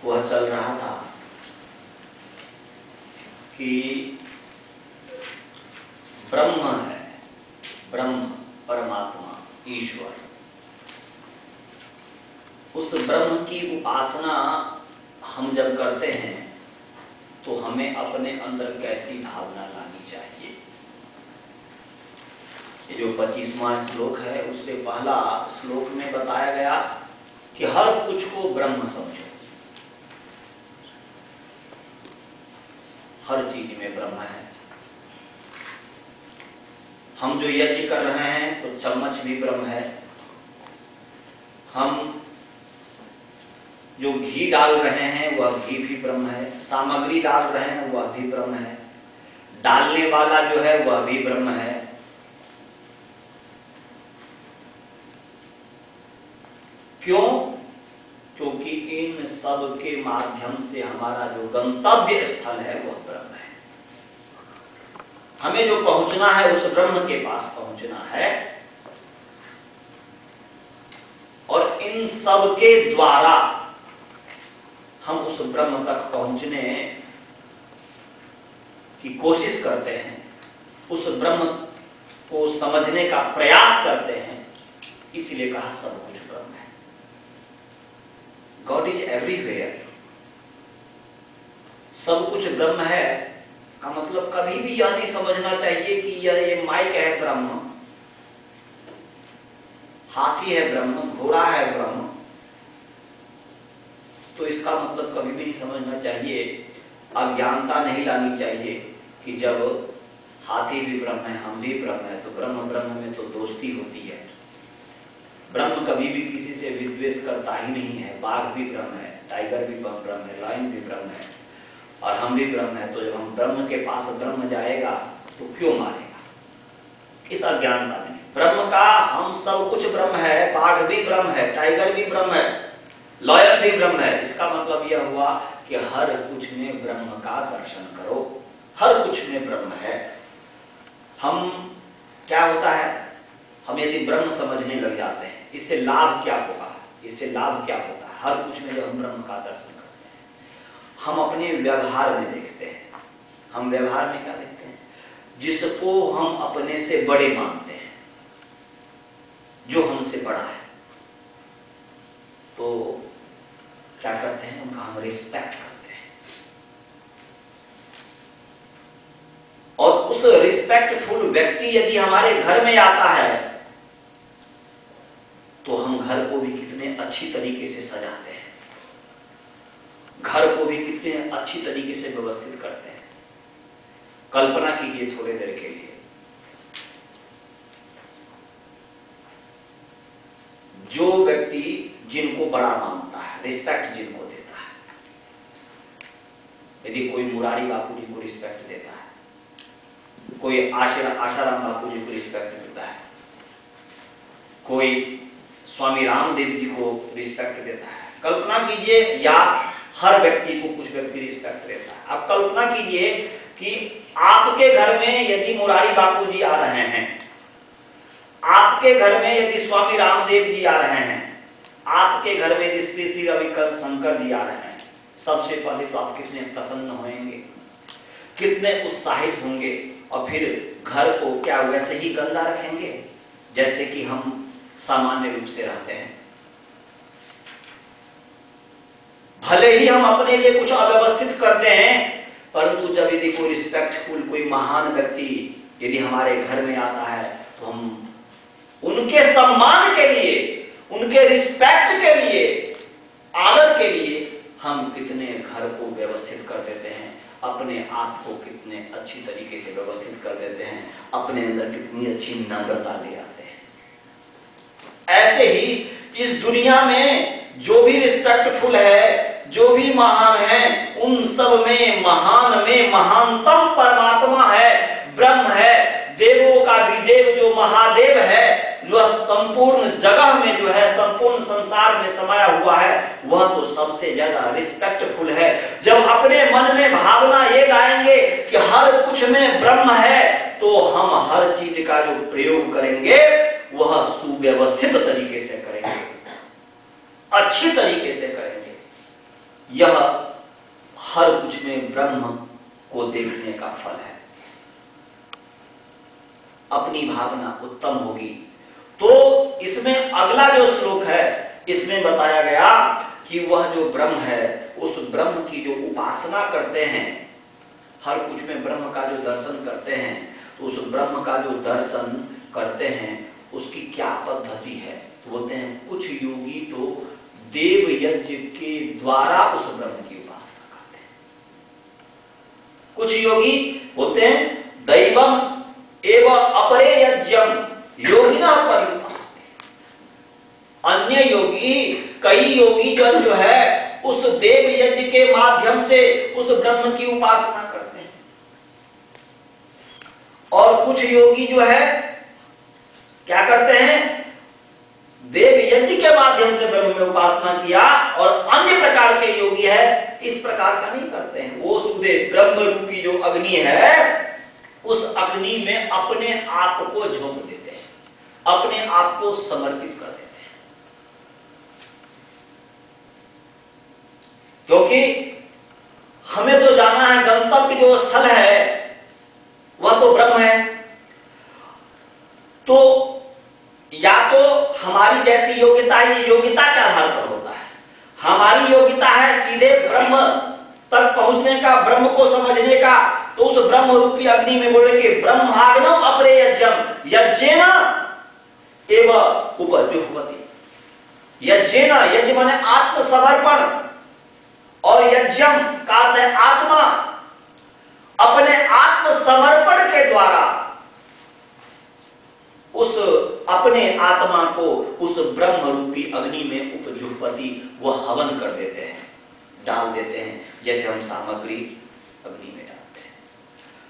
वह चल रहा था कि ब्रह्म है, ब्रह्म परमात्मा ईश्वर, उस ब्रह्म की उपासना हम जब करते हैं तो हमें अपने अंदर कैसी भावना लानी चाहिए। ये जो 25वां श्लोक है उससे पहला श्लोक में बताया गया कि हर कुछ को ब्रह्म समझो, हर चीज में ब्रह्म है। हम जो यज्ञ कर रहे हैं तो चम्मच भी ब्रह्म है, हम जो घी डाल रहे हैं वह घी भी ब्रह्म है, सामग्री डाल रहे हैं वह भी ब्रह्म है, डालने वाला जो है वह भी ब्रह्म है। क्यों? क्योंकि इन सब के माध्यम से हमारा जो गंतव्य स्थल है वह ब्रह्म है। हमें जो पहुंचना है उस ब्रह्म के पास पहुंचना है, और इन सब के द्वारा हम उस ब्रह्म तक पहुंचने की कोशिश करते हैं, उस ब्रह्म को समझने का प्रयास करते हैं। इसीलिए कहा सब कुछ ब्रह्म है। God is everywhere. सब कुछ ब्रह्म है का मतलब कभी भी यह नहीं समझना चाहिए कि ये माइक है ब्रह्म, हाथी है ब्रह्म, घोड़ा है ब्रह्म। तो इसका मतलब कभी भी नहीं समझना चाहिए, अज्ञानता नहीं लानी चाहिए कि जब हाथी भी ब्रह्म है, हम भी ब्रह्म है, तो ब्रह्म ब्रह्म में तो दोस्ती होती है। ब्रह्म कभी भी किसी से विद्वेष करता ही नहीं है। बाघ भी ब्रह्म है, टाइगर भी ब्रह्म है, लायन भी ब्रह्म है, और हम भी ब्रह्म है। तो जब हम ब्रह्म के पास ब्रह्म जाएगा तो क्यों मारेगा? इस अज्ञानता में ब्रह्म का हम सब कुछ ब्रह्म है, बाघ भी ब्रह्म है, टाइगर भी ब्रह्म है, लॉयन भी ब्रह्म है। इसका मतलब यह हुआ कि हर कुछ में ब्रह्म का दर्शन करो, हर कुछ में ब्रह्म है। हम क्या होता है, हम यदि ब्रह्म समझने लग जाते हैं, इससे लाभ क्या होगा? इससे लाभ क्या होता है? हर कुछ में जब हम ब्रह्म का दर्शन करते हैं, हम अपने व्यवहार में देखते हैं। हम व्यवहार में क्या देखते हैं? जिसको हम अपने से बड़े मानते हैं, जो हमसे बड़ा है, तो क्या करते हैं? उनका हम रिस्पेक्ट करते हैं। और उस रिस्पेक्टफुल व्यक्ति यदि हमारे घर में आता है तो हम घर को भी कितने अच्छी तरीके से सजाते हैं, घर को भी कितने अच्छी तरीके से व्यवस्थित करते हैं। कल्पना कीजिए थोड़ी देर के लिए, जो व्यक्ति जिनको बड़ा मानता है, रिस्पेक्ट जिनको देता है, यदि कोई मुरारी बापू जी को रिस्पेक्ट देता है, कोई आशाराम बापू जी को रिस्पेक्ट देता है, कोई स्वामी रामदेव जी को रिस्पेक्ट देता है, कल्पना कीजिए, या हर व्यक्ति को कुछ व्यक्ति रिस्पेक्ट देता है। अब कल्पना कीजिए कि आपके घर में यदि मुरारी बापू जी आ रहे हैं, आपके घर में यदि स्वामी रामदेव जी आ रहे हैं, आपके घर में यदि श्री श्री रविकांत शंकर जी आ रहे हैं, सबसे पहले तो आप कितने प्रसन्न होंगे, कितने उत्साहित होंगे, और फिर घर को क्या वैसे ही गंदा रखेंगे जैसे कि हम सामान्य रूप से रहते हैं? भले ही हम अपने लिए कुछ अव्यवस्थित करते हैं, परंतु जब यदि कोई रिस्पेक्टफुल, कोई महान व्यक्ति यदि हमारे घर में आता है तो हम उनके सम्मान के लिए, उनके रिस्पेक्ट के लिए, आदर के लिए हम कितने घर को व्यवस्थित कर देते हैं, अपने आप को कितने अच्छी तरीके से व्यवस्थित कर देते हैं, अपने अंदर कितनी अच्छी नम्रता ले आते हैं। ऐसे ही इस दुनिया में जो भी रिस्पेक्टफुल है, जो भी महान है, उन सब में महान में महानतम परमात्मा है, ब्रह्म है, देवों का भी देव जो महादेव है, जो संपूर्ण जगह में जो है, संपूर्ण संसार में समाया हुआ है, वह तो सबसे ज्यादा रिस्पेक्टफुल है। जब अपने मन में भावना ये लाएंगे कि हर कुछ में ब्रह्म है, तो हम हर चीज का जो प्रयोग करेंगे वह सुव्यवस्थित तरीके से करेंगे, अच्छी तरीके से करेंगे। यह हर कुछ में ब्रह्म को देखने का फल है। अपनी भावना उत्तम होगी तो इसमें अगला जो श्लोक है इसमें बताया गया कि वह जो ब्रह्म है उस ब्रह्म की जो उपासना करते हैं, हर कुछ में ब्रह्म का जो दर्शन करते हैं, तो उस ब्रह्म का जो दर्शन करते हैं उसकी क्या पद्धति है? तो बोलते हैं कुछ योगी तो देव यज्ञ के द्वारा उस ब्रह्म की उपासना करते हैं। कुछ योगी बोलते हैं दैवम एवं अपरे यज्ञम योगिना पर्युपासते। अन्य योगी, कई योगी जन जो है उस देव यज्ञ के माध्यम से उस ब्रह्म की उपासना करते हैं, और कुछ योगी जो है क्या करते हैं, देव यज्ञ के माध्यम से ब्रह्म में उपासना किया, और अन्य प्रकार के योगी है इस प्रकार का नहीं करते हैं। वो सुधे ब्रह्म रूपी जो अग्नि है उस अग्नि में अपने आप को झोंक देते हैं, अपने आप को समर्पित कर देते हैं, क्योंकि हमें तो जाना है, गंतव्य जो स्थल है वह तो ब्रह्म है। तो या तो हमारी जैसी योग्यता ही योग्यता के आधार पर होता है, हमारी योग्यता है सीधे ब्रह्म तक पहुंचने का, ब्रह्म को समझने का, तो उस ब्रह्म रूपी अग्नि में बोलेंगे ब्रह्माग्नम अपरे यज्ञम यज्ञेन एव उपजुह्वति। यज्ञेन, यज्ञ माने आत्मसमर्पण, और यज्ञम का अर्थ है आत्मा। अपने आत्मसमर्पण के द्वारा उस अपने आत्मा को उस ब्रह्म रूपी अग्नि में उपजुह्वति, वह हवन कर देते हैं, डाल देते हैं, जैसे हम सामग्री अग्नि में डालते हैं।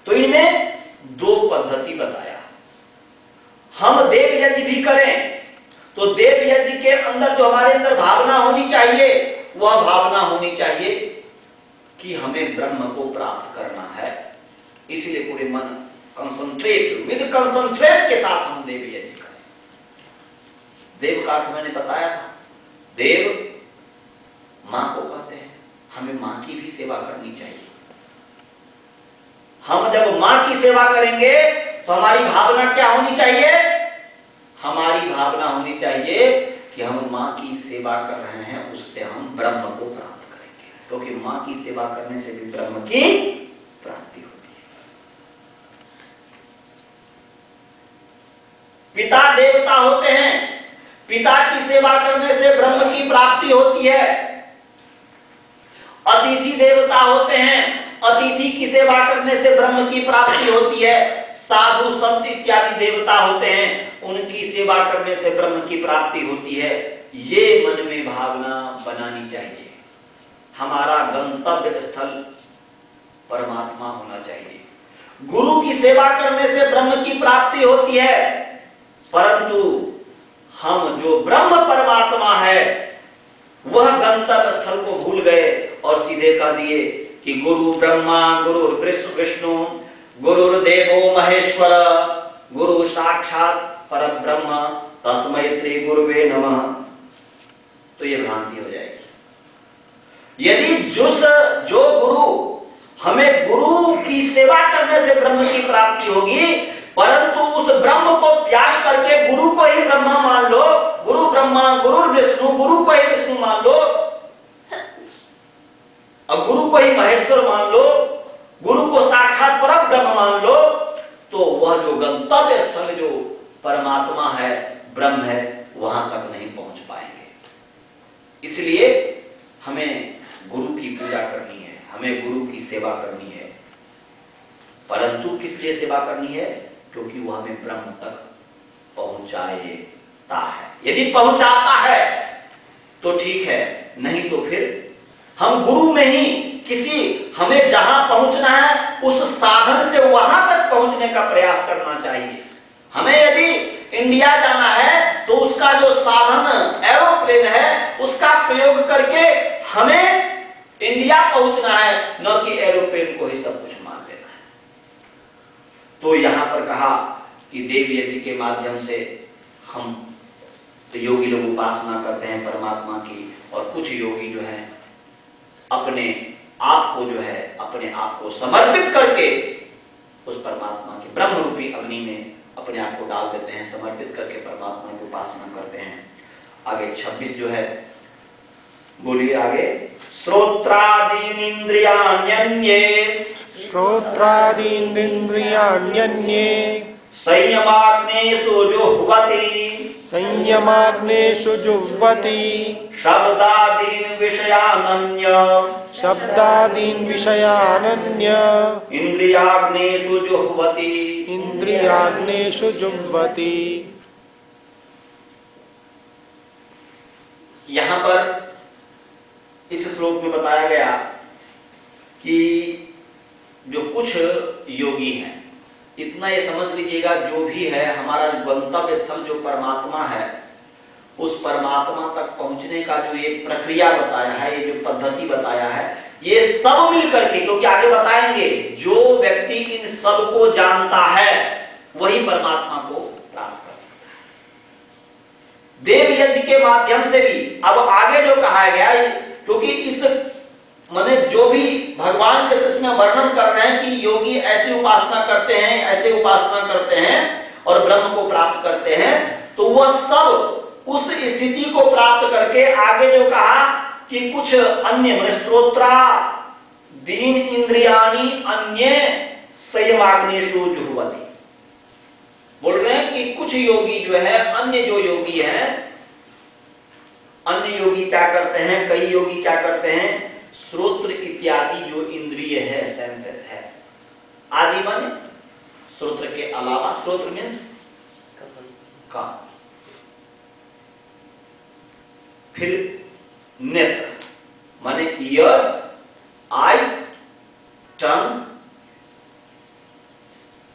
तो इनमें दो पद्धति बताया। हम देव यज्ञ भी करें तो देव यज्ञ के अंदर जो हमारे अंदर भावना होनी चाहिए, वह भावना होनी चाहिए कि हमें ब्रह्म को प्राप्त करना है। इसलिए पूरे मन कंसंट्रेट, विद कंसंट्रेट के साथ हम देव यज्ञ करें। देव का अर्थ मैंने बताया था, देव मां को कहते हैं, हमें मां की भी सेवा करनी चाहिए। हम जब मां की सेवा करेंगे तो हमारी भावना क्या होनी चाहिए? हमारी भावना होनी चाहिए कि हम मां की सेवा कर रहे हैं, उससे हम ब्रह्म को प्राप्त करेंगे, क्योंकि मां की सेवा करने से भी ब्रह्म की प्राप्ति होती है। पिता देवता होते हैं, पिता की सेवा करने से ब्रह्म की प्राप्ति होती है। अतिथि देवता होते हैं, अतिथि की सेवा करने से ब्रह्म की प्राप्ति होती है। साधु संत इत्यादि देवता होते हैं, उनकी सेवा करने से ब्रह्म की प्राप्ति होती है। ये मन में भावना बनानी चाहिए। हमारा गंतव्य स्थल परमात्मा होना चाहिए। गुरु की सेवा करने से ब्रह्म की प्राप्ति होती है, परंतु हम जो ब्रह्म परमात्मा है वह गंतव्य स्थल को भूल गए और सीधे कह दिए कि गुरु ब्रह्मा गुरु विष्णु गुरुर्देवो महेश्वर गुरु साक्षात परब्रह्म तस्मै श्री गुरुवे नमः। तो ये भ्रांति हो जाएगी। यदि जो गुरु, हमें गुरु की सेवा करने से ब्रह्म की प्राप्ति होगी, परंतु उस ब्रह्म को त्याग करके गुरु को ही ब्रह्मा मान लो, गुरु ब्रह्मा गुरु विष्णु, गुरु को ही विष्णु मान लो, अब गुरु को ही महेश्वर मान लो, गुरु को साक्षात परम ब्रह्म मान लो, तो वह जो गंतव्य स्थल जो परमात्मा है, ब्रह्म है, वहां तक नहीं पहुंच पाएंगे। इसलिए हमें गुरु की पूजा करनी है, हमें गुरु की सेवा करनी है, परंतु किस लिए सेवा करनी है? क्योंकि वह हमें ब्रह्म तक पहुंचाता है। यदि पहुंचाता है तो ठीक है, नहीं तो फिर हम गुरु में ही किसी, हमें जहां पहुंचना है उस साधन से वहां तक पहुंचने का प्रयास करना चाहिए। हमें यदि इंडिया जाना है तो उसका जो साधन एरोप्लेन है उसका प्रयोग करके हमें इंडिया पहुंचना है, न कि एरोप्लेन को ही सब कुछ मान लेना है। तो यहां पर कहा कि देव यज्ञ के माध्यम से हम तो योगी लोग उपासना करते हैं परमात्मा की, और कुछ योगी जो हैं अपने आप को जो है अपने आप को समर्पित करके उस परमात्मा के ब्रह्म रूपी अग्नि में अपने आप को डाल देते हैं, समर्पित करके परमात्मा की उपासना करते हैं। आगे 26 जो है, बोलिए आगे। श्रोत्रादीन इंद्रियाण्यन्ये, श्रोत्रादीनिन्द्रियाण्यन्ये संयमाग्नेषु जुह्वति, संयमाग्नेषु जुह्वति, शब्दादीन विषयानन्य, शब्दादीन् विषयानन्य, इंद्रियाग्नेषु जुह्वति, इन्द्रियाग्नेषु जुह्वति। यहां पर इस श्लोक में बताया गया कि जो कुछ योगी हैं, इतना ये समझ लीजिएगा, जो भी है हमारा गंतव्य स्थल जो परमात्मा है, उस परमात्मा तक पहुंचने का जो ये प्रक्रिया बताया है, ये जो पद्धति बताया है, ये सब मिल करके, क्योंकि आगे बताएंगे, जो व्यक्ति इन सब को जानता है वही परमात्मा को प्राप्त कर सकता है। देव यज्ञ के माध्यम से भी, अब आगे जो कहा गया, क्योंकि इस माने जो भी भगवान के इसमें वर्णन कर रहे हैं कि योगी ऐसी उपासना करते हैं, ऐसे उपासना करते हैं और ब्रह्म को प्राप्त करते हैं, तो वह सब उस स्थिति को प्राप्त करके आगे जो कहा कि कुछ अन्य माने श्रोत्रा दीन इंद्रियाणी अन्य संयमाग्नेषु जुह्वति, बोल रहे हैं कि कुछ योगी जो है, अन्य जो योगी है, अन्य योगी क्या करते हैं, कई योगी क्या करते हैं, श्रोत्र इत्यादि जो इंद्रिय है, सेंसेस है, आदि माने श्रोत्र के अलावा, श्रोत्र मीन्स का, फिर नेत्र माने ईयर्स, आईज, टंग,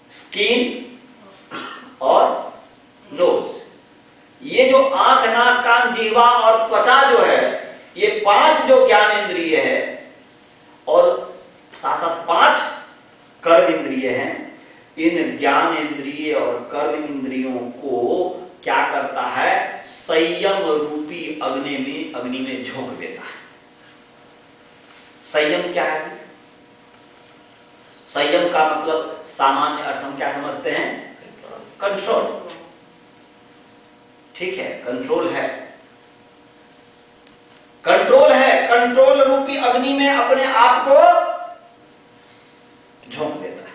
स्किन और नोज, ये जो आंख, नाक, कान, जीवा और त्वचा जो है, ये 5 जो ज्ञानेंद्रिय है और साथ साथ 5 कर्म इंद्रिय हैं। इन ज्ञानेंद्रिय और कर्म इंद्रियों को क्या करता है, संयम रूपी अग्नि में झोंक देता है। संयम क्या है? संयम का मतलब सामान्य अर्थ हम क्या समझते हैं, कंट्रोल। ठीक है, कंट्रोल है, कंट्रोल है, कंट्रोल रूपी अग्नि में अपने आप को झोंक देता है।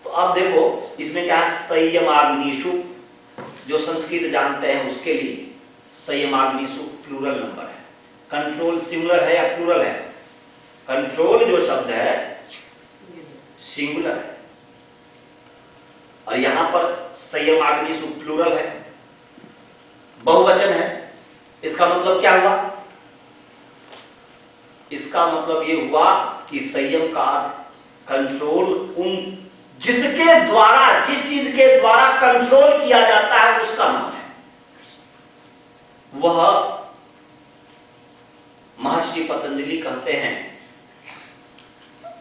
तो अब देखो इसमें क्या है, संयमाग्निषु, जो संस्कृत जानते हैं उसके लिए संयमाग्निषु प्लूरल नंबर है, कंट्रोल सिंगुलर है या प्लूरल है, कंट्रोल जो शब्द है सिंगुलर है और यहां पर संयमाग्निषु प्लूरल है, बहुवचन है। इसका मतलब क्या हुआ, इसका मतलब ये हुआ कि संयम का कंट्रोल, उन जिसके द्वारा, जिस चीज के द्वारा कंट्रोल किया जाता है उसका नाम है। वह महर्षि पतंजलि कहते हैं,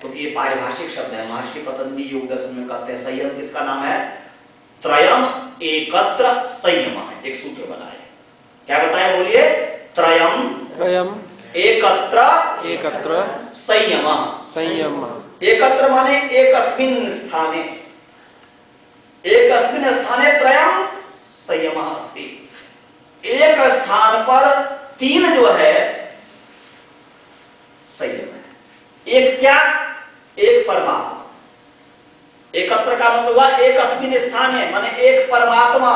क्योंकि ये पारिभाषिक शब्द है, महर्षि पतंजलि योग दर्शन में कहते हैं संयम किसका नाम है, त्रयम एकत्र संयम है। एक सूत्र बनाए, क्या बताया बोलिए, त्रयम त्रयम एकत्र संयम। संयम एकत्र माने एकस्मिन् स्थाने, एकस्मिन् स्थाने त्रयम संयमः अस्ति। एक स्थान पर 3 जो है संयम है। एक क्या, एक परमात्मा। एकत्र का मतलब हुआ एकस्मिन् स्थाने माने एक परमात्मा,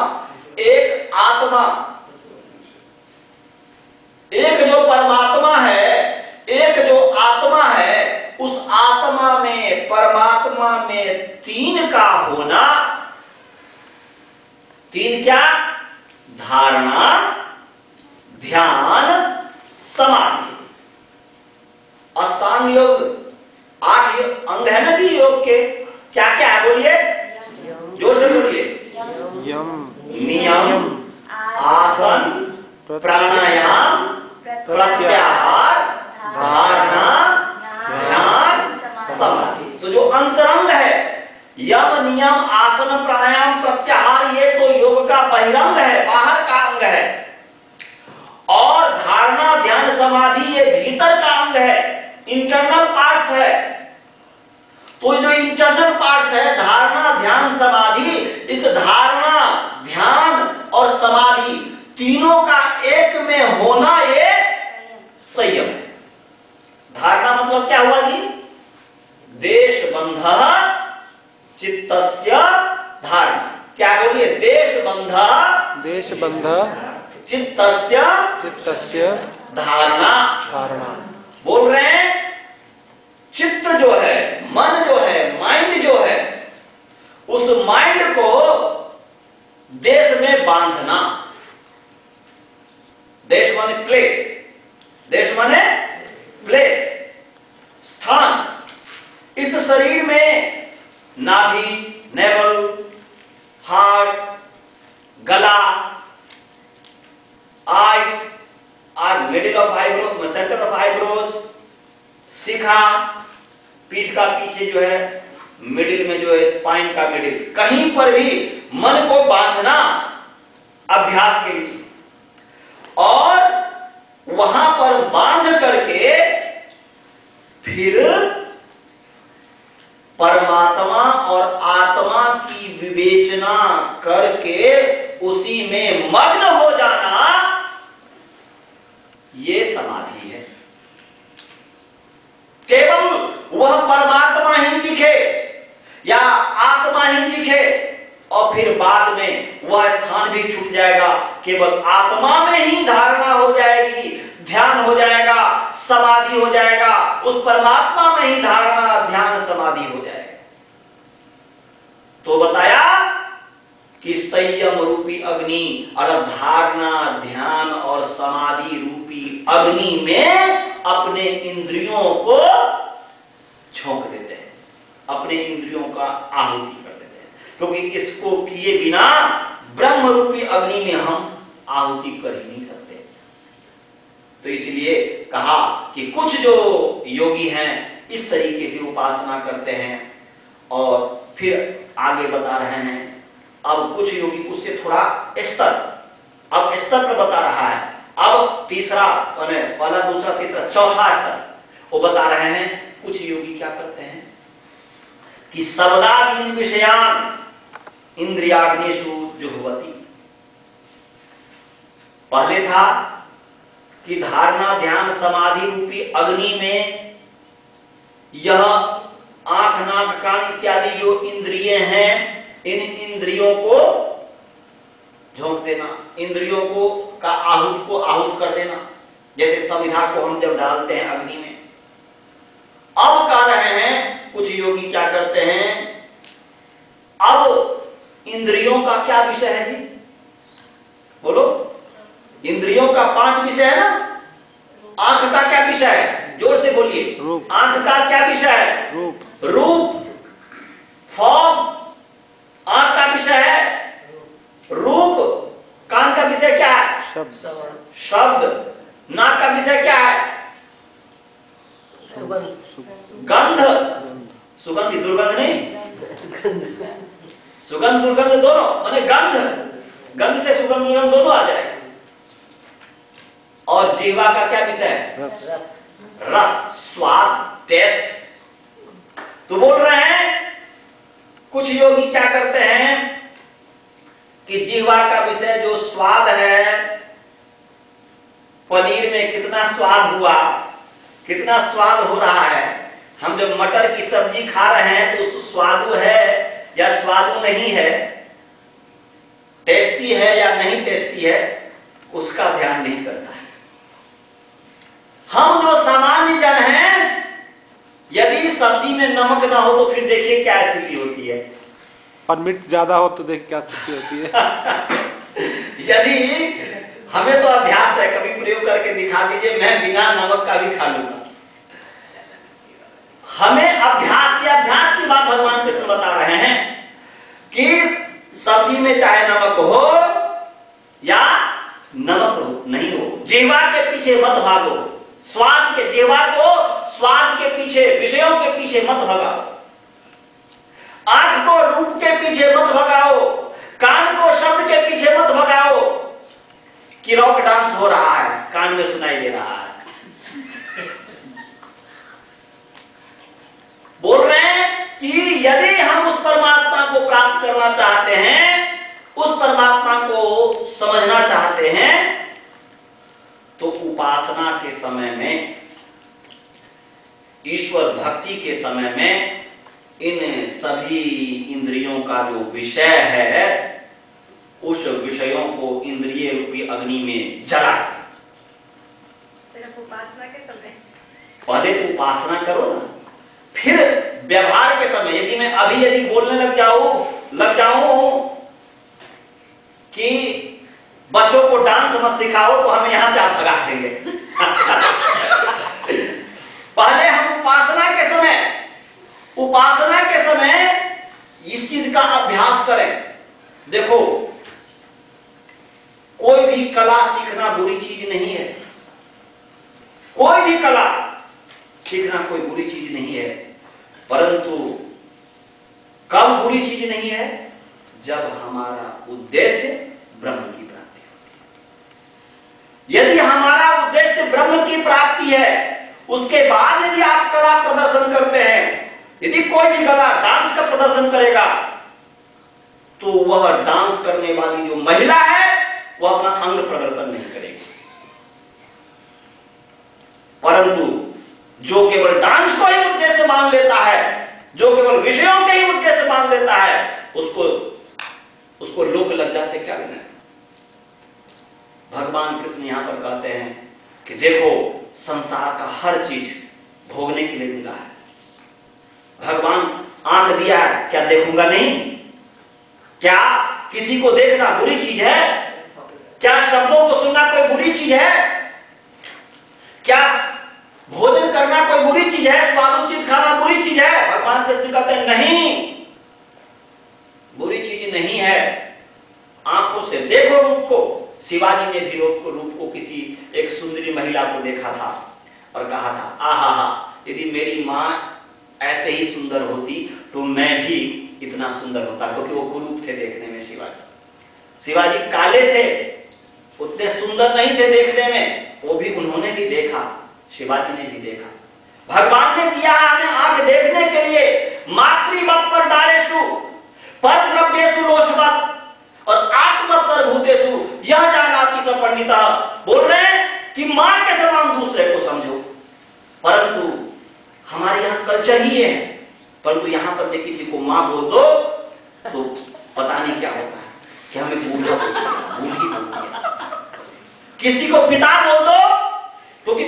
एक आत्मा, एक जो परमात्मा है, एक जो आत्मा है, उस आत्मा में, परमात्मा में 3 का होना। 3 क्या, धारणा, ध्यान, समाधि। अष्टांग योग 8 अंग है ना जी योग के, क्या क्या है बोलिए, जोर से बोलिए, यम, नियम, आसन, प्राणायाम, प्रत्याहार, धारणा, ध्यान, समाधि। तो जो अंतरंग है, यम, नियम, आसन, प्राणायाम, प्रत्याहार, ये तो योग का बहिरंग है, बाहर का अंग है। और धारणा, ध्यान, समाधि ये भीतर का अंग है। इंटरनल पार्ट्स है। तो जो इंटरनल पार्ट्स है, धारणा, ध्यान, समाधि, इस धारणा, ध्यान और समाधि तीनों का एक में होना ये संयम है। धारणा मतलब क्या हुआ जी? देशबंधः चित्तस्य धारणा। क्या बोलिए? देशबंधः चित्तस्य धारणा। बोल रहे हैं चित्त जो है, मन जो है, माइंड जो है, उस माइंड को देश में बांधना। देश माने प्लेस, देश माने प्लेस, स्थान। इस शरीर में नाभि, नेवल, हार्ट, गला, आईज और middle of eyebrow, centre of eyebrows, शिखा, पीठ का पीछे जो है, मिडिल में जो है स्पाइन का मिडिल, कहीं पर भी मन को बांधना अभ्यास के लिए, और वहां पर बांध करके फिर परमात्मा और आत्मा की विवेचना करके उसी में मग्न हो जाना, ये समाधि है। केवल वह परमात्मा ही दिखे या आत्मा ही दिखे और फिर बाद में वह स्थान भी छूट जाएगा, केवल आत्मा में ही धारणा हो जाएगी, ध्यान हो जाएगा, समाधि हो जाएगा, उस परमात्मा में ही धारणा, ध्यान, समाधि हो जाएगा। तो बताया कि संयम रूपी अग्नि और धारणा, ध्यान और समाधि रूपी अग्नि में अपने इंद्रियों को झोंक देते हैं, अपने इंद्रियों का आहुति कर देते हैं, क्योंकि इसको किए बिना ब्रह्म रूपी अग्नि में हम आहुति कर ही नहीं सकते। तो इसलिए कहा कि कुछ जो योगी हैं इस तरीके से उपासना करते हैं, और फिर आगे बता रहे हैं अब कुछ योगी उससे थोड़ा स्तर, अब स्तर पर बता रहा है। अब तीसरा, पहला, दूसरा, तीसरा, चौथा स्तर वो बता रहे हैं। कुछ योगी क्या करते हैं कि शब्दादीन विषयान इंद्रियाग्नेषु जुह्वति। पहले था कि धारणा, ध्यान, समाधि रूपी अग्नि में यह आंख, नाक, कान इत्यादि जो इंद्रिय हैं, इन इंद्रियों को झोंक देना, इंद्रियों को का आहुत कर देना, जैसे संविधा को हम जब डालते हैं अग्नि में। अब कह रहे हैं कुछ योगी क्या करते हैं, अब इंद्रियों का क्या विषय है जी? बोलो, इंद्रियों का 5 विषय है ना। आंख का क्या विषय है? जोर से बोलिए। आंख का क्या विषय है? रूप, फॉर्म। आंख का विषय है रूप। कान का विषय क्या है? शब्द। नाक का विषय क्या है? गंध। सुगंध, दुर्गंध नहीं, सुगंध दुर्गंध दोनों, माने गंध से सुगंध दुर्गंध दोनों आ जाएगा। और जीवा का क्या विषय है? रस, स्वाद, टेस्ट। तो बोल रहे हैं कुछ योगी क्या करते हैं कि जीवा का विषय जो स्वाद है, पनीर में कितना स्वाद हुआ, कितना स्वाद हो रहा है। हम जब मटर की सब्जी खा रहे हैं तो स्वादु है या स्वादु नहीं है, टेस्टी है या नहीं टेस्टी है, उसका ध्यान नहीं करता है। हम जो सामान्य जन हैं, यदि सब्जी में नमक ना हो तो फिर देखिए क्या स्थिति होती है, और मिर्च ज्यादा हो तो देख क्या स्थिति होती है। यदि हमें तो अभ्यास है, कभी प्रयोग करके दिखा दीजिए, मैं बिना नमक का भी खा लूंगा। हमें अभ्यास की बात भगवान कृष्ण बता रहे हैं कि सब्जी में चाहे नमक हो या नमक हो नहीं हो, जीवा के पीछे मत भागो। स्वाद के, जीवा को स्वाद के पीछे, विषयों के पीछे मत भगाओ। आंख को रूप के पीछे मत भगाओ, कान को शब्द के पीछे मत भगाओ कि रॉक डांस हो रहा है, कान में सुनाई दे रहा है। करना चाहते हैं, उस परमात्मा को समझना चाहते हैं, तो उपासना के समय में, ईश्वर भक्ति के समय में इन सभी इंद्रियों का जो विषय है, उस विषयों को इंद्रिय रूपी अग्नि में जला। सिर्फ उपासना के समय? पहले तो उपासना करो ना, फिर व्यवहार के समय यदि मैं अभी यदि बोलने लग जाऊं कि बच्चों को डांस मत सिखाओ, तो हमें यहां से आप भगा देंगे। पहले हम उपासना के समय इस चीज का अभ्यास करें। देखो, कोई भी कला सीखना बुरी चीज नहीं है, कोई भी कला सीखना कोई बुरी चीज नहीं है, परंतु कब बुरी चीज नहीं है? जब हमारा उद्देश्य ब्रह्म की प्राप्ति होती है। यदि हमारा उद्देश्य ब्रह्म की प्राप्ति है, उसके बाद यदि आप कला प्रदर्शन करते हैं, यदि कोई भी कला डांस का प्रदर्शन करेगा, तो वह डांस करने वाली जो महिला है वह अपना अंग प्रदर्शन नहीं करेगी, परंतु जो केवल डांस को ही उद्देश्य मान लेता है, जो केवल विषयों के ही उद्देश्य मान लेता है, उसको लोक लज्जा से क्या लेना है? भगवान कृष्ण यहां पर कहते हैं कि देखो, संसार का हर चीज भोगने के लिए मिला है। भगवान आंख दिया है, क्या देखूंगा नहीं? क्या किसी को देखना बुरी चीज है? क्या शब्दों को सुनना कोई बुरी चीज है? क्या भोजन करना कोई बुरी चीज है? स्वादु चीज खाना बुरी चीज है? भगवान कृष्ण कहते हैं नहीं, बुरी चीज नहीं है। आंखों से देखो रूप को। शिवाजी ने भी रूप को किसी एक सुंदरी महिला को देखा था और कहा था, आहा, यदि मेरी मां ऐसे ही सुंदर होती तो मैं भी इतना सुंदर होता, क्योंकि वो कुरूप थे देखने में। शिवाजी काले थे, उतने सुंदर नहीं थे देखने में, वो भी उन्होंने भी देखा, शिवाजी ने भी देखा। भगवान ने दिया हमें आंख देखने के लिए। मातृवत पर दारेशु पर द्रव्येशु लोचवत और आत्मत सर्वभूतेषु यह जानाति सब पंडिता। बोल रहे हैं कि मां के समान दूसरे को समझो, परंतु हमारे यहाँ कल्चर ही है। परंतु यहाँ पर देख, किसी को मां बोल दो तो पता नहीं क्या होता है, कि हमें बूढ़ा बूढ़ी बोलती है। किसी को पिता बोल दो, क्योंकि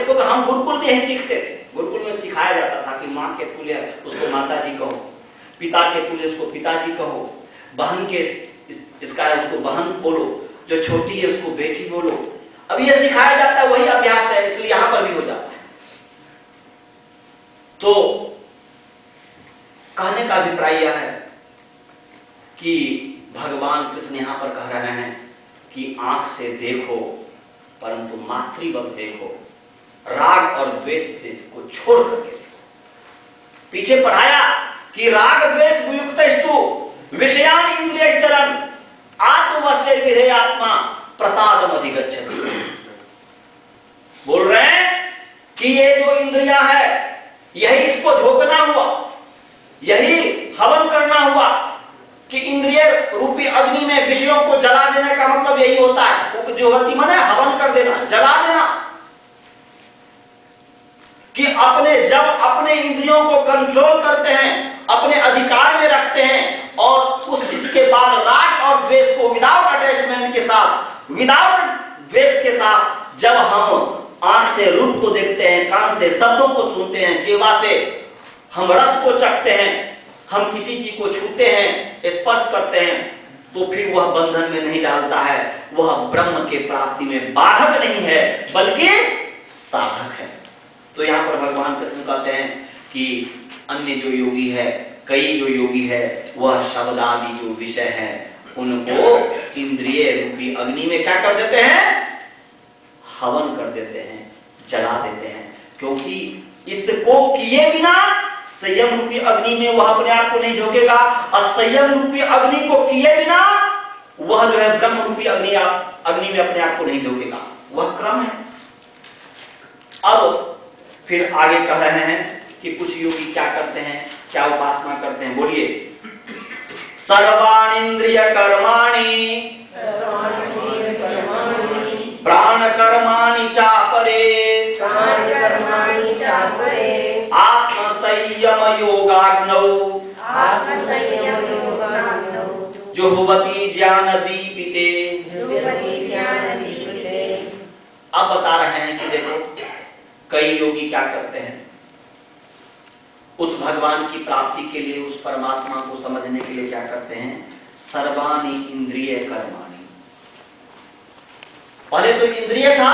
क्योंकि हम गुरुकुल में ही सीखते थे। गुरुकुल में सिखाया जाता था कि माँ के तुल्य उसको माता जी कहो, पिता के तुल्य उसको पिताजी कहो, बहन के इसका है उसको बहन बोलो, जो छोटी है उसको बेटी बोलो। अब ये सिखाया जाता है, वही अभ्यास है, इसलिए यहां पर भी हो जाता है। तो कहने का अभिप्राय यह है कि भगवान कृष्ण यहां पर कह रहे हैं कि आंख से देखो, परंतु मातृवत देखो, राग और द्वेष से को छोड़ करके देखो। पीछे पढ़ाया कि राग द्वेष वियुक्तस्तु विषयान इंद्रिय चलन आत्मवश्य विधेय आत्मा प्रसादम अधिगच्छति। बोल रहे हैं कि ये जो इंद्रिया है, यही इसको झोंकना हुआ, यही हवन करना हुआ कि इंद्रिय रूपी अग्नि में विषयों को जला देने का मतलब यही होता है। उपजोगति माने हवन कर देना, जला देना। कि जब अपने इंद्रियों को कंट्रोल करते हैं, अपने अधिकार में रखते हैं, और इसके बाद राग और द्वेष को विदाउट अटैचमेंट के साथ, विदाउट द्वेष के साथ, जब हम आंख से रूप को देखते हैं, कान से शब्दों को सुनते हैं, जीवा से हम रस को चखते हैं, हम किसी चीज को छूते हैं, स्पर्श करते हैं, तो फिर वह बंधन में नहीं डालता है, वह ब्रह्म के प्राप्ति में बाधक नहीं है, बल्कि साधक है। तो यहाँ पर भगवान कृष्ण कहते हैं कि अन्य जो योगी है, कई जो योगी है, वह शब्द आदि जो विषय है उनको इंद्रिय रूपी अग्नि में क्या कर देते हैं? हवन कर देते हैं, जला देते हैं। क्योंकि इसको किए बिना संयम रूपी अग्नि में वह अपने आप को नहीं झोंकेगा, और संयम रूपी अग्नि को किए बिना वह जो है ब्रह्म रूपी अग्नि में अपने आप को नहीं झोंकेगा। वह क्रम है। अब फिर आगे कह रहे हैं कि कुछ योगी क्या करते हैं, क्या उपासना करते हैं। बोलिए, सर्वाणींद्रिय कर्माणि प्राण कर्माणि चापरे आत्म संयम योगाग्नौ जुह्वति ज्ञान दीपिते। अब बता रहे हैं कि देखो कई योगी क्या करते हैं, उस भगवान की प्राप्ति के लिए, उस परमात्मा को समझने के लिए क्या करते हैं, सर्वाणि इंद्रिय कर्माणि। पहले तो इंद्रिय था,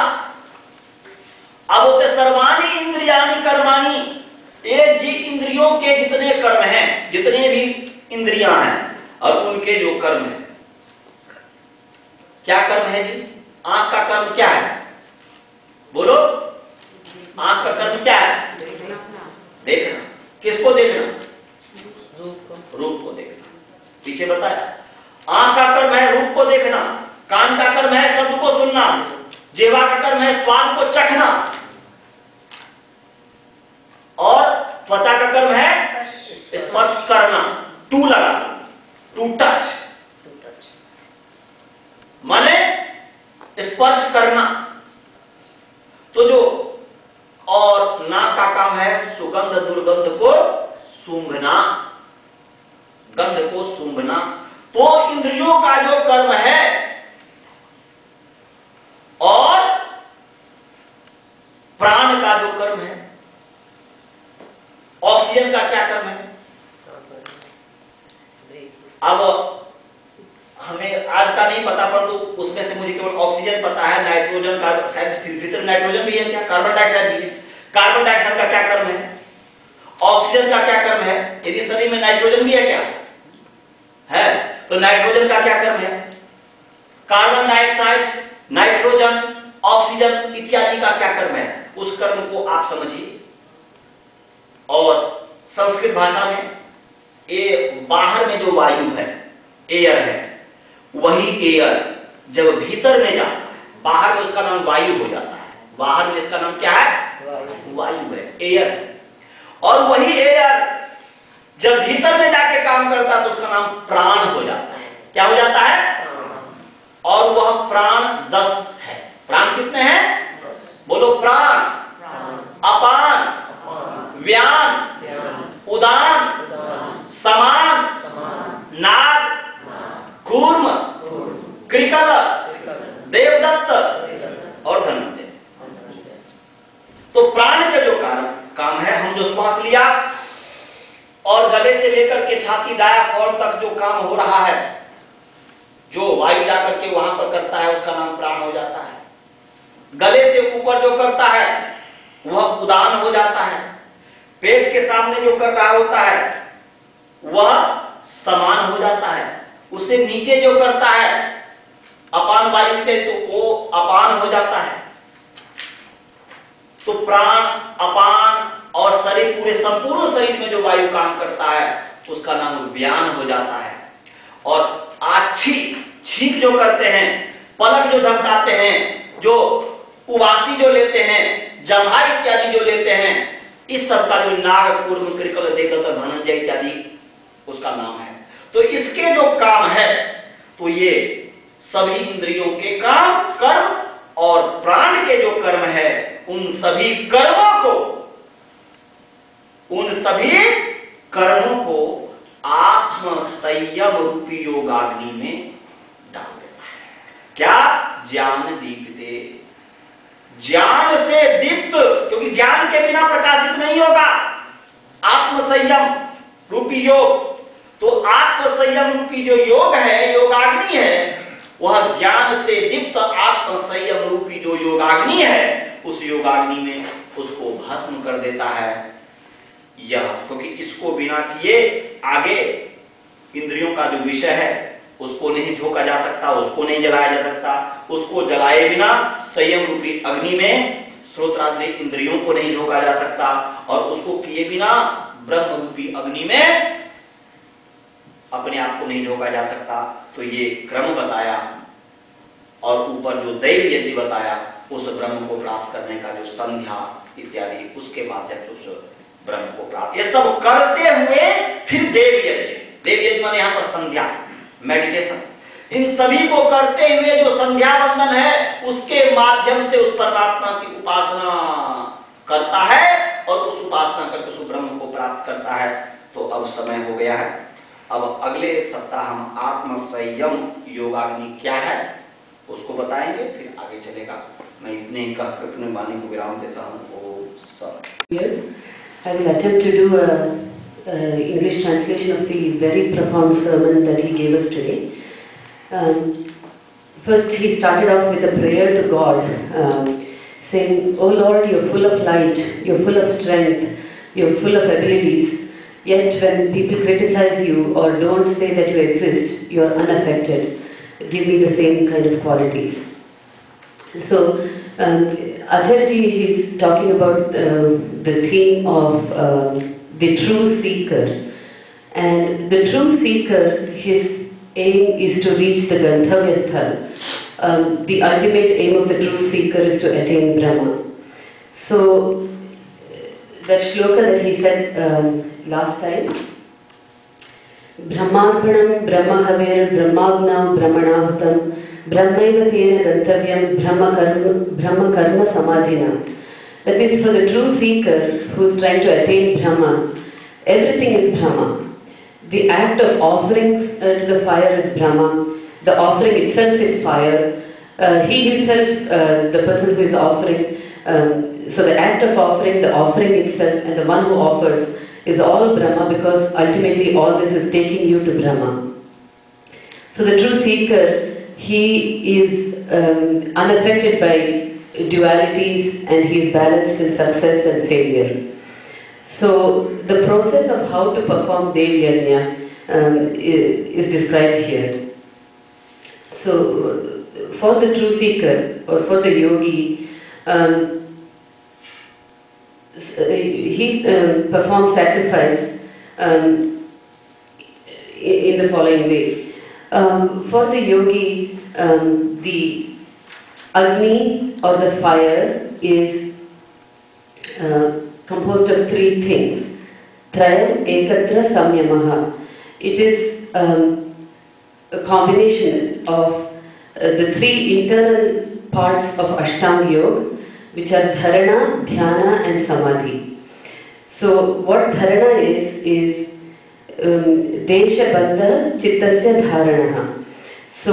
अब होते सर्वाणि इंद्रियाणि कर्माणि। ये जी इंद्रियों के जितने कर्म हैं, जितने भी इंद्रियां हैं और उनके जो कर्म है, क्या कर्म है जी? आंख का कर्म क्या है, बोलो? आंख का कर्म क्या है? देखना। किसको देखना? रूप को देखना। पीछे बताया, आंख का कर्म है रूप को देखना, कान का कर्म है शब्द को सुनना, जिह्वा का कर्म है स्वाद को चखना, और त्वचा का कर्म है स्पर्श करना, टू लगाना, टू टच, माने स्पर्श करना। तो जो, और नाक का काम है सुगंध दुर्गंध को सूंघना, गंध को सूंघना। तो इंद्रियों का जो कर्म है, और प्राण का जो कर्म है, ऑक्सीजन का क्या कर्म है? अब हमें आज का नहीं पता, परंतु उसमें से मुझे केवल ऑक्सीजन पता है, नाइट्रोजन, कार्बन डाइऑक्साइड, भीतर नाइट्रोजन भी है क्या? कार्बन डाइऑक्साइड भी है। कार्बन डाइऑक्साइड का क्या कर्म है? ऑक्सीजन का क्या कर्म है? यदि शरीर में नाइट्रोजन भी है क्या है, तो नाइट्रोजन का क्या कर्म है? कार्बन डाइऑक्साइड, नाइट्रोजन, ऑक्सीजन इत्यादि का क्या कर्म है? उस कर्म को आप समझिए। और संस्कृत भाषा में ये बाहर में जो वायु है, एयर है, वही एयर जब भीतर में जाता है, बाहर में उसका नाम वायु हो जाता है। बाहर में इसका नाम क्या है? वायु है, एयर है। और वही एयर जब भीतर में जाके काम करता है तो उसका नाम प्राण हो जाता है। क्या हो जाता है? और वह प्राण 10 है। प्राण कितने हैं? बोलो प्राण, अपान, व्यान, उदान, समान, नाग, कूर्म, कृकल, देवदत्त और धनंजय। तो प्राण का जो काम है, हम जो श्वास लिया और गले से लेकर के छाती डायाफ्राम तक जो काम हो रहा है, जो वायु जाकर के वहां पर करता है, उसका नाम प्राण हो जाता है। गले से ऊपर जो करता है वह उदान हो जाता है। पेट के सामने जो कर रहा होता है वह समान हो जाता है। उससे नीचे जो करता है अपान वायु के, तो वो अपान हो जाता है। तो प्राण, अपान और शरीर, पूरे संपूर्ण शरीर में जो वायु काम करता है उसका नाम व्यान हो जाता है। और आछी, छींक जो करते हैं, पलक जो झपकाते हैं, जो उबासी जो लेते हैं, जम्हा इत्यादि जो लेते हैं, इस सब का जो नाग, कूर्म, कृकल, देवदत्त, धनंजय इत्यादि उसका नाम है। तो इसके जो काम है, तो ये सभी इंद्रियों के काम, कर्म, और प्राण के जो कर्म है, उन सभी कर्मों को आत्म संयम रूपी योगाग्नि में डाल देता है। क्या? ज्ञान दीप्ते, ज्ञान से दीप्त, क्योंकि ज्ञान के बिना प्रकाशित नहीं होगा आत्म संयम रूपी योग। तो आत्म संयम रूपी जो योग है, योगाग्नि है, वह ज्ञान से दीप्त आत्म संयम रूपी जो योगाग्नि है, उस योगाग्नि में उसको भस्म कर देता है। यह क्योंकि इसको बिना किए आगे इंद्रियों का जो विषय है उसको नहीं झोंका जा सकता, उसको नहीं जलाया जा सकता। उसको जलाए बिना संयम रूपी अग्नि में श्रोत्रादि इंद्रियों को नहीं झोंका जा सकता, और उसको किए बिना ब्रह्म रूपी अग्नि में अपने आप को नहीं झोंका जा सकता। तो ये क्रम बताया, और ऊपर जो दैव यज्ञ बताया, उस ब्रह्म को प्राप्त करने का जो संध्या इत्यादि, उसके माध्यम से उस ब्रह्म को प्राप्त, ये सब करते हुए फिर देव यज्ञ, देव यज्ञ माने यहाँ पर संध्या, मेडिटेशन। इन सभी को करते हुए जो संध्या वंदन है उसके माध्यम से उस परमात्मा की उपासना करता है और उस उपासना करके उस ब्रह्म को प्राप्त करता है। तो अब समय हो गया है, अब अगले सप्ताह हम आत्म संयम योगाग्नि क्या है उसको बताएंगे, फिर आगे चलेगा। मैं इतने ही कहकर अपने वाणी को विराम देता हूँ। ओ सब I will attempt to do a English translation of the very profound sermon that he gave us today. First, he started off with a prayer to God, saying, "O Lord, you're full of light, you're full of strength, you're full of abilities. Yet when people criticize you or don't say that you exist, you're unaffected. Give me the same kind of qualities." So, Atalji is talking about the theme of the true seeker. And the true seeker, his aim is to reach the Ganthavya Sthal. The ultimate aim of the true seeker is to attain Brahma. So, that shloka that he said last time, Brahmarpanam Brahmahaver Brahmagna Brahmanahutam Brahmaiva Tena Gantavyam Brahma Karma Samadhina. That means for the true seeker who is trying to attain Brahma, everything is Brahma. The act of offerings to the fire is Brahma. The offering itself is fire. He himself, the person who is offering, so the act of offering, the offering itself, and the one who offers is all Brahma, because ultimately all this is taking you to Brahma. So the true seeker, he is unaffected by dualities, and he is balanced in success and failure. So the process of how to perform Dev Yajna is described here. So for the true seeker or for the yogi, he performs sacrifice in the following way. For the yogi, the Agni or the fire is composed of three things. Trayam Ekatra Samyamaha. It is a combination of the three internal parts of Ashtanga Yoga, which are Dharana, Dhyana and Samadhi. So what Dharana is Desha Bandha Chittasya Dharanaha. So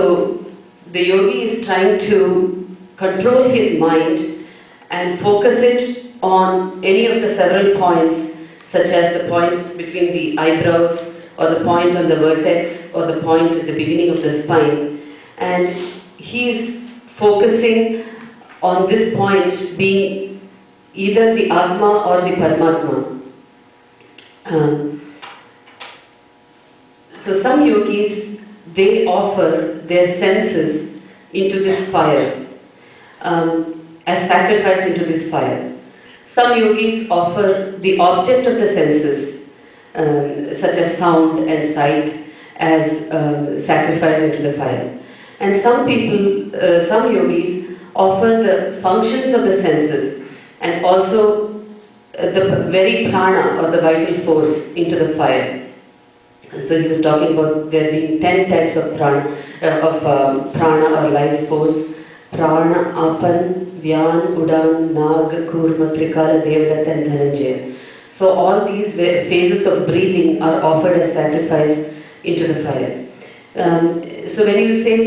the yogi is trying to control his mind and focus it on any of the several points, such as the points between the eyebrows, or the point on the vertex, or the point at the beginning of the spine. And he is focusing on this point being either the Atma or the Paramatma. So some yogis, they offer their senses into this fire, as sacrifice into this fire. Some yogis offer the object of the senses, such as sound and sight, as sacrifice into the fire. And some people, some yogis offer the functions of the senses and also the very prana or the vital force into the fire. So he was talking about there being 10 types of prana or life force. Prana, Apan, Vyan, Udan, Nag, Kurma, Trikala, Devdat and Dhananjaya. So all these phases of breathing are offered as sacrifice into the fire. So when you say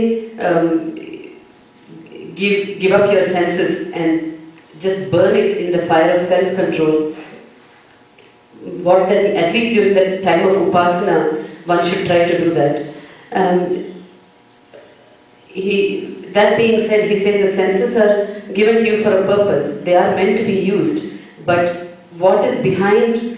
give up your senses and just burn it in the fire of self-control, what then, at least during the time of upasana, one should try to do that. That being said, he says the senses are given to you for a purpose. They are meant to be used. But what is behind,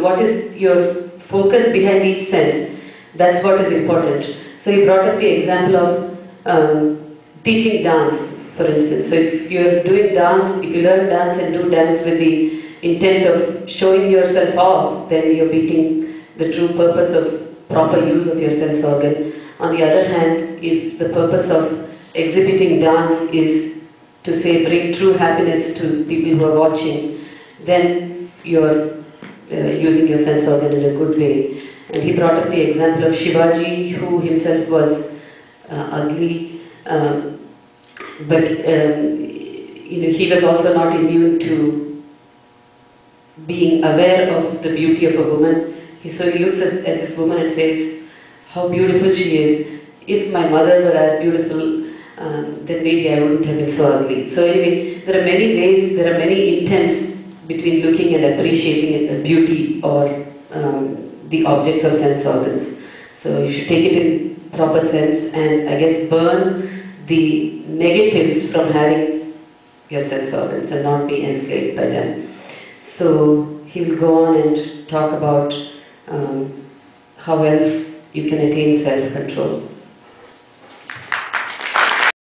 what is your focus behind each sense? That's what is important. So he brought up the example of teaching dance, for instance. So if you're doing dance, if you learn dance and do dance with the intent of showing yourself off, then you're beating the true purpose of proper use of your sense organ. On the other hand, if the purpose of exhibiting dance is to say bring true happiness to people who are watching, then you're using your sense organ in a good way. And he brought up the example of Shivaji, who himself was ugly, but he was also not immune to being aware of the beauty of a woman. So he looks at this woman and says, how beautiful she is. If my mother were as beautiful, then maybe I wouldn't have been so ugly. So anyway, there are many ways, there are many intents between looking and appreciating the beauty or the objects of sense organs. So you should take it in proper sense and I guess burn the negatives from having your sense organs and not be enslaved by them. So he will go on and talk about how else you can attain self-control.